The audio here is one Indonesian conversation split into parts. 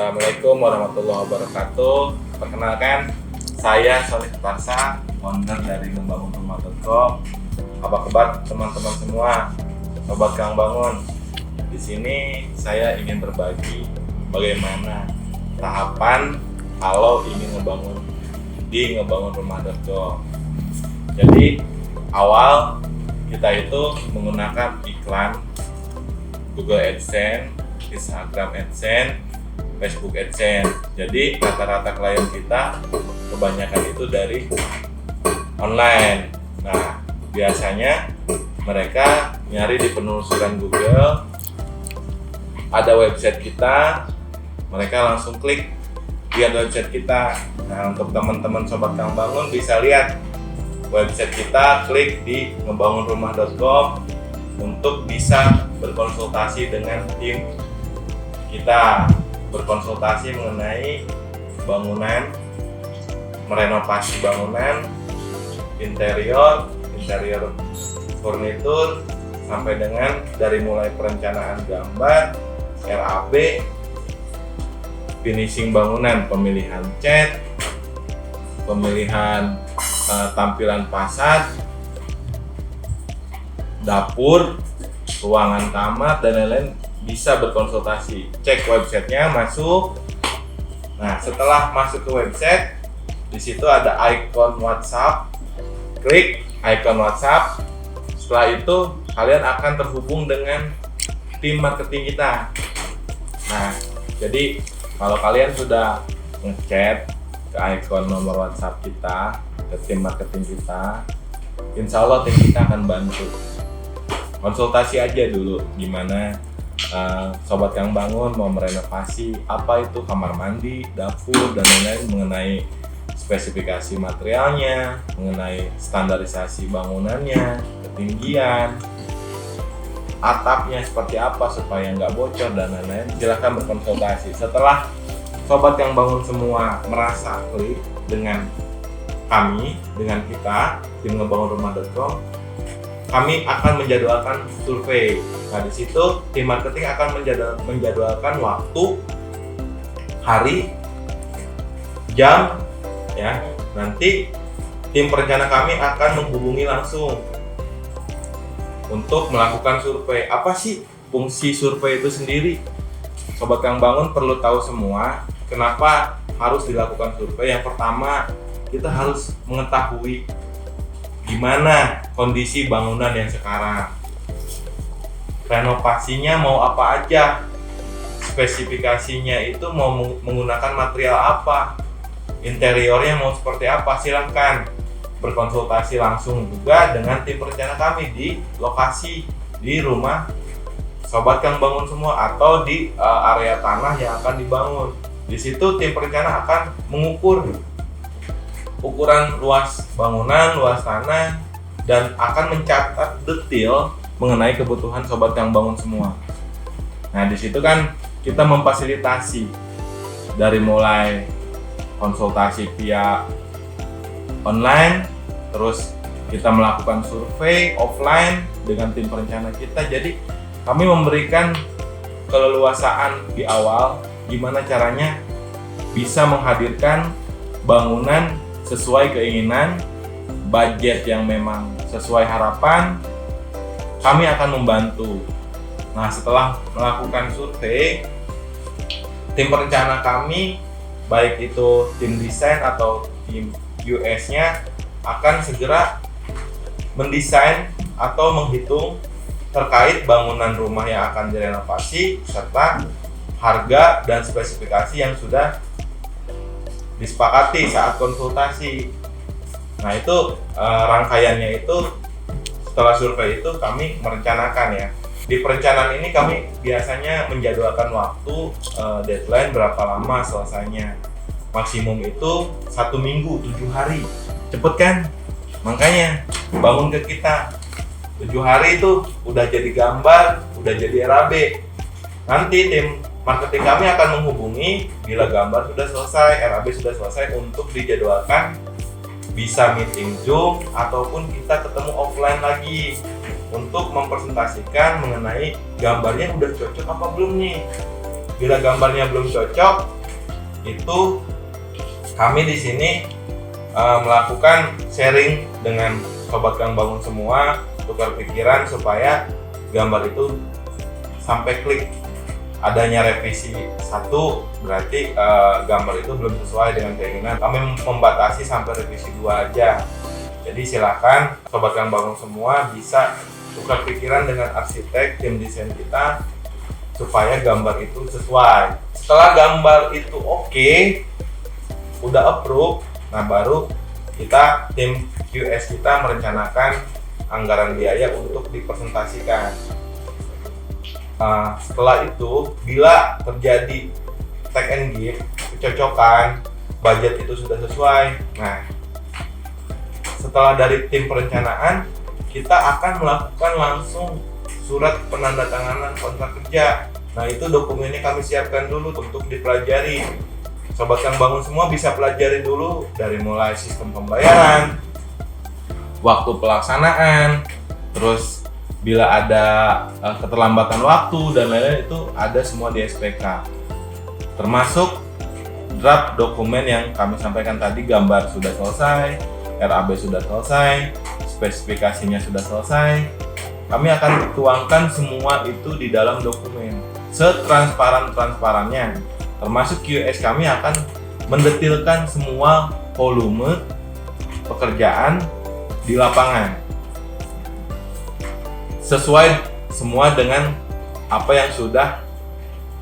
Assalamualaikum warahmatullahi wabarakatuh. Perkenalkan, saya Sony Sutarsa, founder dari ngebangunrumah.com. Apa kabar teman-teman semua, sobat Kang Bangun? Di sini saya ingin berbagi bagaimana tahapan kalau ingin ngebangun di ngebangunrumah.com. Jadi awal kita itu menggunakan iklan Google AdSense, Instagram AdSense, Facebook AdSense. Jadi rata-rata klien kita kebanyakan itu dari online. Nah, biasanya mereka nyari di penelusuran Google, ada website kita, mereka langsung klik lihat website kita. Nah, untuk teman-teman sobat Kang Bangun bisa lihat website kita, klik di ngebangunrumah.com untuk bisa berkonsultasi dengan tim kita, berkonsultasi mengenai bangunan, merenovasi bangunan, interior furnitur, sampai dengan dari mulai perencanaan gambar, RAB, finishing bangunan, pemilihan cat, pemilihan tampilan fasad, dapur, ruangan kamar, dan lain-lain. Bisa berkonsultasi, cek websitenya, masuk. Nah, setelah masuk ke website, di situ ada ikon WhatsApp, klik ikon WhatsApp. Setelah itu kalian akan terhubung dengan tim marketing kita. Nah, jadi kalau kalian sudah ngechat ke ikon nomor WhatsApp kita, ke tim marketing kita, insya Allah tim kita akan bantu. Konsultasi aja dulu gimana sobat Kang Bangun mau merenovasi apa itu kamar mandi, dapur, dan lain-lain, mengenai spesifikasi materialnya, mengenai standarisasi bangunannya, ketinggian, atapnya seperti apa supaya nggak bocor dan lain-lain. Silahkan berkonsultasi. Setelah sobat Kang Bangun semua merasa klik dengan kami, dengan kita, tim ngebangunrumah.com, kami akan menjadwalkan survei. Nah, di situ tim marketing akan menjadwalkan waktu, hari, jam, ya. Nanti tim perencana kami akan menghubungi langsung untuk melakukan survei. Apa sih fungsi survei itu sendiri? Sobat Kang Bangun perlu tahu semua kenapa harus dilakukan survei. Yang pertama, kita harus mengetahui gimana kondisi bangunan yang sekarang, renovasinya mau apa aja, spesifikasinya itu mau menggunakan material apa, interiornya mau seperti apa. Silahkan berkonsultasi langsung juga dengan tim perencana kami di lokasi, di rumah sobat Kang Bangun semua, atau di area tanah yang akan dibangun. Di situ tim perencana akan mengukur ukuran luas bangunan, luas tanah, dan akan mencatat detail mengenai kebutuhan sobat Kang Bangun semua. Nah, di situ kan kita memfasilitasi dari mulai konsultasi via online, terus kita melakukan survei offline dengan tim perencana kita. Jadi kami memberikan keleluasaan di awal gimana caranya bisa menghadirkan bangunan sesuai keinginan, budget yang memang sesuai harapan. Kami akan membantu. Nah, setelah melakukan survei, tim perencana kami, baik itu tim desain atau tim US-nya, akan segera mendesain atau menghitung terkait bangunan rumah yang akan direnovasi serta harga dan spesifikasi yang sudah disepakati saat konsultasi. Nah, itu rangkaiannya itu setelah survei itu kami merencanakan, ya. Di perencanaan ini kami biasanya menjadwalkan waktu, deadline berapa lama selesainya. Maksimum itu 1 minggu, 7 hari. Cepet kan? Makanya bangun ke kita 7 hari itu udah jadi gambar, udah jadi RAB. Nanti tim marketing kami akan menghubungi bila gambar sudah selesai, RAB sudah selesai, untuk dijadwalkan bisa meeting Zoom ataupun kita ketemu offline lagi untuk mempresentasikan mengenai gambarnya udah cocok apa belum nih. Bila gambarnya belum cocok, itu kami di sini melakukan sharing dengan sobat Kang Bangun semua, tukar pikiran supaya gambar itu sampai klik. Adanya revisi 1 berarti gambar itu belum sesuai dengan keinginan. Kami membatasi sampai revisi 2 aja. Jadi silakan sobat Kang Bangun semua bisa tukar pikiran dengan arsitek tim desain kita supaya gambar itu sesuai. Setelah gambar itu oke, udah approve, nah baru kita tim QS kita merencanakan anggaran biaya untuk dipresentasikan. Setelah itu, bila terjadi take and give, kecocokan, budget itu sudah sesuai. Nah, setelah dari tim perencanaan, kita akan melakukan langsung surat penandatanganan kontrak kerja. Nah, itu dokumennya kami siapkan dulu untuk dipelajari. Sobat Kang Bangun semua bisa pelajari dulu dari mulai sistem pembayaran, waktu pelaksanaan, terus bila ada keterlambatan waktu dan lain-lain itu ada semua di SPK. Termasuk draft dokumen yang kami sampaikan tadi, gambar sudah selesai, RAB sudah selesai, spesifikasinya sudah selesai. Kami akan tuangkan semua itu di dalam dokumen setransparan-transparannya. Termasuk QS kami akan mendetilkan semua volume pekerjaan di lapangan sesuai semua dengan apa yang sudah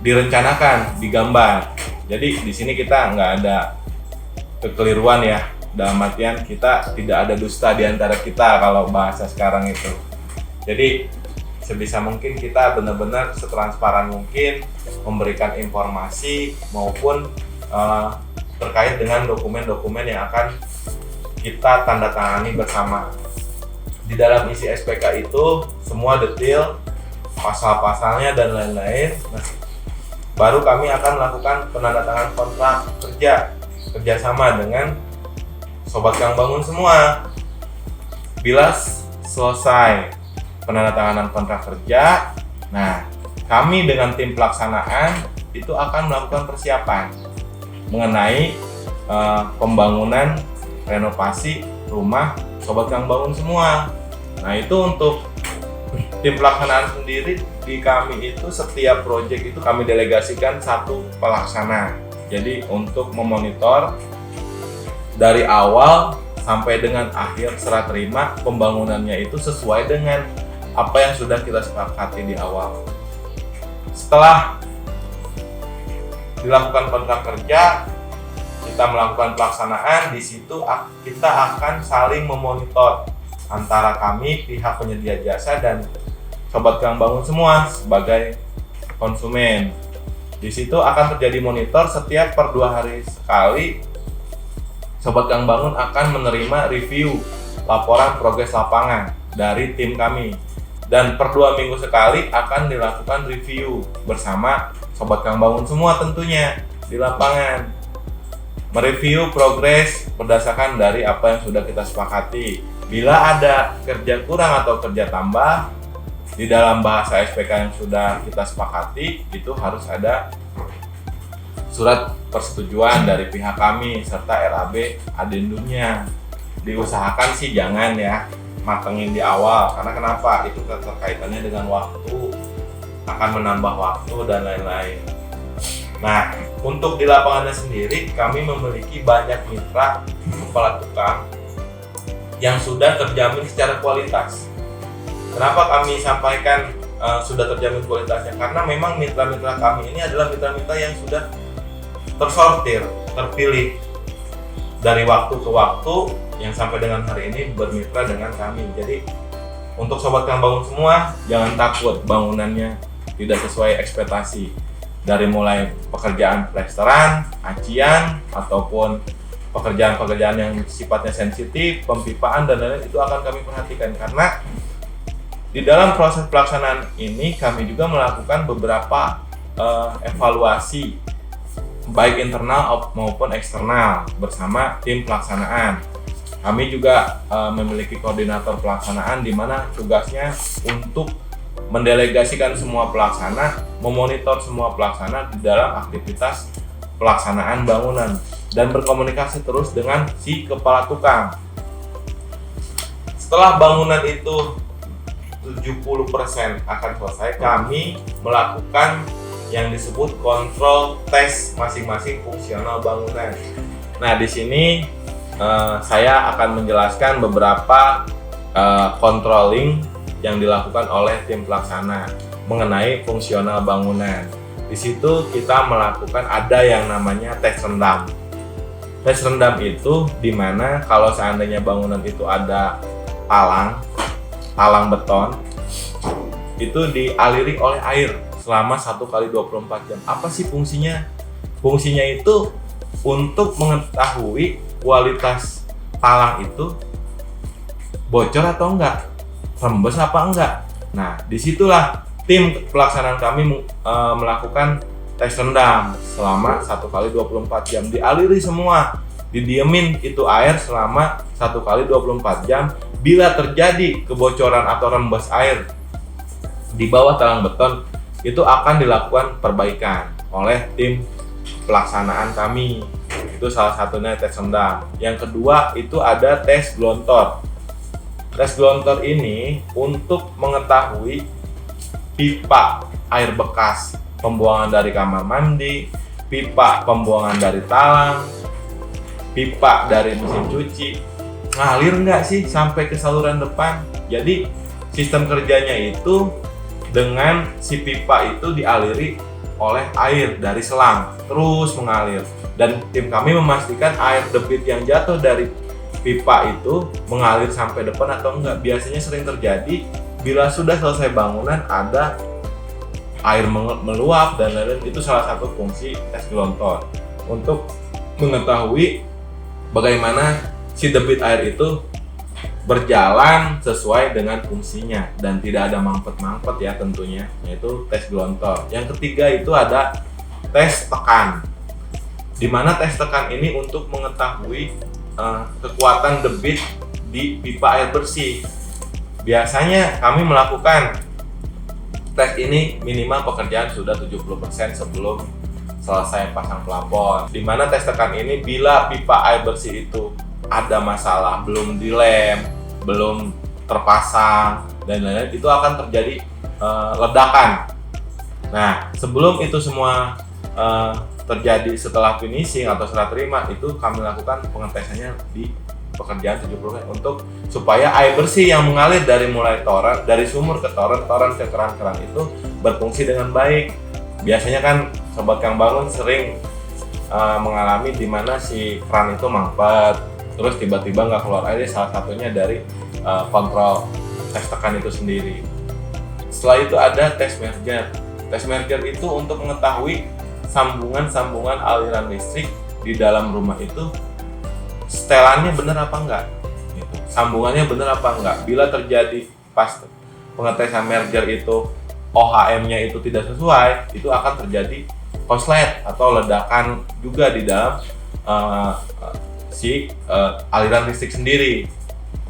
direncanakan di gambar. Jadi di sini kita nggak ada kekeliruan ya, dalam artian kita tidak ada dusta di antara kita kalau bahasa sekarang itu. Jadi sebisa mungkin kita benar-benar setransparan mungkin memberikan informasi maupun terkait dengan dokumen-dokumen yang akan kita tanda tangani bersama. Di dalam isi SPK itu semua detail, pasal-pasalnya dan lain-lain. Nah, baru kami akan melakukan penandatanganan kontrak kerjasama dengan sobat Kang Bangun semua. Bila selesai penandatanganan kontrak kerja, nah kami dengan tim pelaksanaan itu akan melakukan persiapan mengenai pembangunan renovasi rumah sobat Kang Bangun semua. Nah, itu untuk tim pelaksanaan sendiri di kami itu setiap proyek itu kami delegasikan satu pelaksana. Jadi untuk memonitor dari awal sampai dengan akhir serah terima pembangunannya itu sesuai dengan apa yang sudah kita sepakati di awal. Setelah dilakukan kontrak kerja, kita melakukan pelaksanaan, di situ kita akan saling memonitor antara kami pihak penyedia jasa dan sobat Kang Bangun semua sebagai konsumen. Di situ akan terjadi monitor setiap per 2 hari sekali. Sobat Kang Bangun akan menerima review laporan progres lapangan dari tim kami, dan per 2 minggu sekali akan dilakukan review bersama sobat Kang Bangun semua tentunya di lapangan, mereview progres berdasarkan dari apa yang sudah kita sepakati. Bila ada kerja kurang atau kerja tambah di dalam bahasa SPK yang sudah kita sepakati, itu harus ada surat persetujuan dari pihak kami serta RAB adendumnya. Diusahakan sih jangan ya matengin di awal, karena kenapa? Itu terkaitannya dengan waktu, akan menambah waktu dan lain-lain. Nah, untuk di lapangannya sendiri kami memiliki banyak mitra kepala tukang yang sudah terjamin secara kualitas. Kenapa kami sampaikan sudah terjamin kualitasnya? Karena memang mitra-mitra kami ini adalah mitra-mitra yang sudah tersortir, terpilih dari waktu ke waktu yang sampai dengan hari ini bermitra dengan kami. Jadi untuk sobat Kang Bangun semua, jangan takut bangunannya tidak sesuai ekspektasi. Dari mulai pekerjaan plesteran, acian, ataupun pekerjaan-pekerjaan yang sifatnya sensitif, pempipaan dan lain-lain, itu akan kami perhatikan, karena di dalam proses pelaksanaan ini kami juga melakukan beberapa evaluasi baik internal maupun eksternal bersama tim pelaksanaan. Kami juga memiliki koordinator pelaksanaan di mana tugasnya untuk mendelegasikan semua pelaksana, memonitor semua pelaksana di dalam aktivitas pelaksanaan bangunan dan berkomunikasi terus dengan si kepala tukang. Setelah bangunan itu 70% akan selesai, kami melakukan yang disebut kontrol tes masing-masing fungsional bangunan. Nah, di sini saya akan menjelaskan beberapa controlling yang dilakukan oleh tim pelaksana mengenai fungsional bangunan. Di situ kita melakukan ada yang namanya tes rendam. Tes rendam itu dimana kalau seandainya bangunan itu ada palang beton, itu dialiri oleh air selama 1x24 jam. Apa sih fungsinya? Fungsinya itu untuk mengetahui kualitas palang itu bocor atau enggak, rembes apa enggak. Nah, disitulah tim pelaksanaan kami melakukan tes rendam selama 1x24 jam, dialiri semua, didiemin itu air selama 1x24 jam. Bila terjadi kebocoran atau rembes air di bawah talang beton, itu akan dilakukan perbaikan oleh tim pelaksanaan kami. Itu salah satunya tes rendam. Yang kedua itu ada tes glontor. Tes glontor ini untuk mengetahui pipa air bekas pembuangan dari kamar mandi, pipa pembuangan dari talang, pipa dari mesin cuci, ngalir nggak sih sampai ke saluran depan. Jadi sistem kerjanya itu dengan si pipa itu dialiri oleh air dari selang terus mengalir, dan tim kami memastikan air debit yang jatuh dari pipa itu mengalir sampai depan atau enggak. Biasanya sering terjadi bila sudah selesai bangunan ada air meluap dan lain-lain. Itu salah satu fungsi tes glontor untuk mengetahui bagaimana si debit air itu berjalan sesuai dengan fungsinya dan tidak ada mampet-mampet ya tentunya, yaitu tes glontor. Yang ketiga itu ada tes tekan, di mana tes tekan ini untuk mengetahui kekuatan debit di pipa air bersih. Biasanya kami melakukan tes ini minimal pekerjaan sudah 70% sebelum selesai pasang plafon, di mana tes tekan ini bila pipa air bersih itu ada masalah, belum dilem, belum terpasang dan lain-lain, itu akan terjadi ledakan. Nah, sebelum itu semua terjadi setelah finishing atau serah terima, itu kami lakukan pengetesannya di pekerjaan 70% untuk supaya air bersih yang mengalir dari mulai toren, dari sumur ke toren ke keran-keran itu berfungsi dengan baik. Biasanya kan sobat Kang Bangun sering mengalami di mana si keran itu mampet, terus tiba-tiba nggak keluar air, salah satunya dari kontrol tes tekan itu sendiri. Setelah itu ada tes merger. Tes merger itu untuk mengetahui sambungan-sambungan aliran listrik di dalam rumah itu setelannya benar apa enggak, gitu. Sambungannya benar apa enggak. Bila terjadi pas pengetesan merger itu OHM-nya itu tidak sesuai, itu akan terjadi korslet atau ledakan juga di dalam aliran listrik sendiri.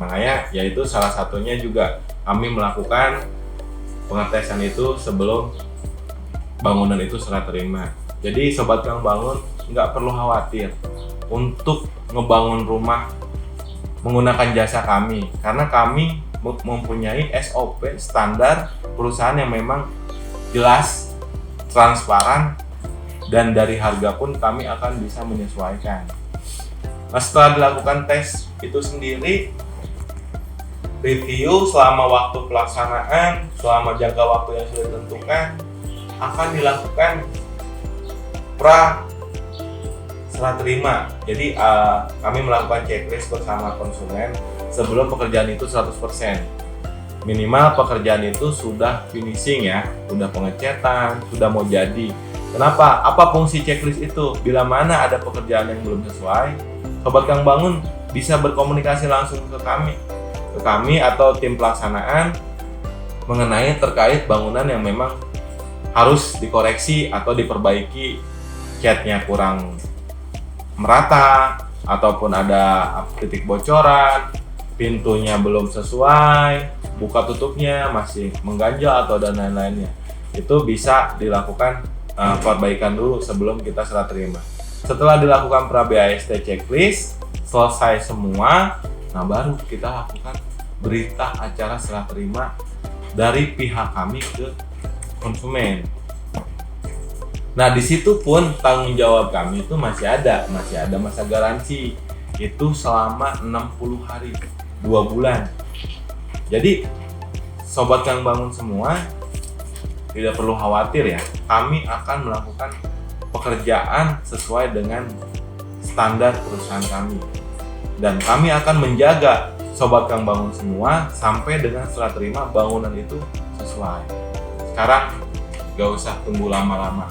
Makanya yaitu salah satunya juga kami melakukan pengetesan itu sebelum bangunan itu serah terima. Jadi sobat Kang Bangun nggak perlu khawatir untuk ngebangun rumah menggunakan jasa kami, karena kami mempunyai SOP standar perusahaan yang memang jelas, transparan, dan dari harga pun kami akan bisa menyesuaikan. Nah, setelah dilakukan tes itu sendiri, review selama waktu pelaksanaan, selama jangka waktu yang sudah ditentukan, akan dilakukan pra serah terima. Jadi kami melakukan checklist bersama konsumen sebelum pekerjaan itu 100%. Minimal pekerjaan itu sudah finishing ya, sudah pengecetan, sudah mau jadi. Kenapa? Apa fungsi checklist itu? Bila mana ada pekerjaan yang belum sesuai, sobat Kang Bangun bisa berkomunikasi langsung ke kami atau tim pelaksanaan mengenai terkait bangunan yang memang harus dikoreksi atau diperbaiki, catnya kurang merata ataupun ada titik bocoran pintunya belum sesuai, buka tutupnya masih mengganjal atau dan lain-lainnya, itu bisa dilakukan perbaikan dulu sebelum kita serah terima. Setelah dilakukan pra-BAST checklist, selesai semua, nah baru kita lakukan berita acara serah terima dari pihak kami ke konsumen. Nah, di situ pun tanggung jawab kami itu masih ada masa garansi itu selama 60 hari, 2 bulan. Jadi sobat Kang Bangun semua tidak perlu khawatir ya, kami akan melakukan pekerjaan sesuai dengan standar perusahaan kami, dan kami akan menjaga sobat Kang Bangun semua sampai dengan serah terima bangunan itu sesuai. Sekarang gak usah tunggu lama-lama,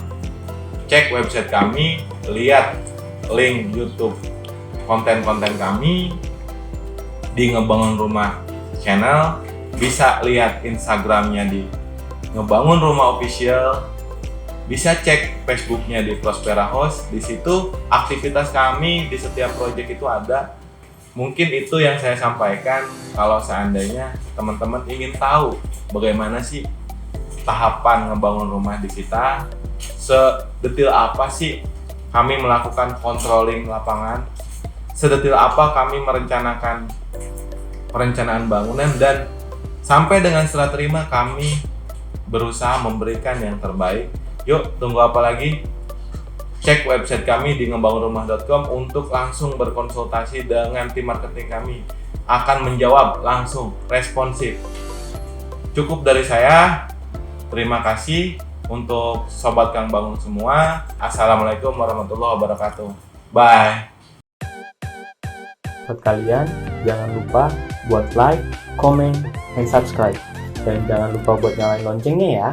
cek website kami, lihat link YouTube konten-konten kami di Ngebangun Rumah channel, bisa lihat Instagramnya di Ngebangun Rumah Official, bisa cek Facebooknya di Prospera House. Di situ aktivitas kami di setiap proyek itu ada. Mungkin itu yang saya sampaikan. Kalau seandainya teman-teman ingin tahu bagaimana sih tahapan ngebangun rumah di kita, sedetil apa sih kami melakukan controlling lapangan, sedetil apa kami merencanakan perencanaan bangunan, dan sampai dengan serah terima kami berusaha memberikan yang terbaik. Yuk, tunggu apa lagi? Cek website kami di ngebangunrumah.com untuk langsung berkonsultasi dengan tim marketing kami. Akan menjawab langsung, responsif. Cukup dari saya. Terima kasih untuk sobat Kang Bangun semua. Assalamualaikum warahmatullahi wabarakatuh. Bye. Buat kalian, jangan lupa buat like, comment, and subscribe. Dan jangan lupa buat nyalain loncengnya ya.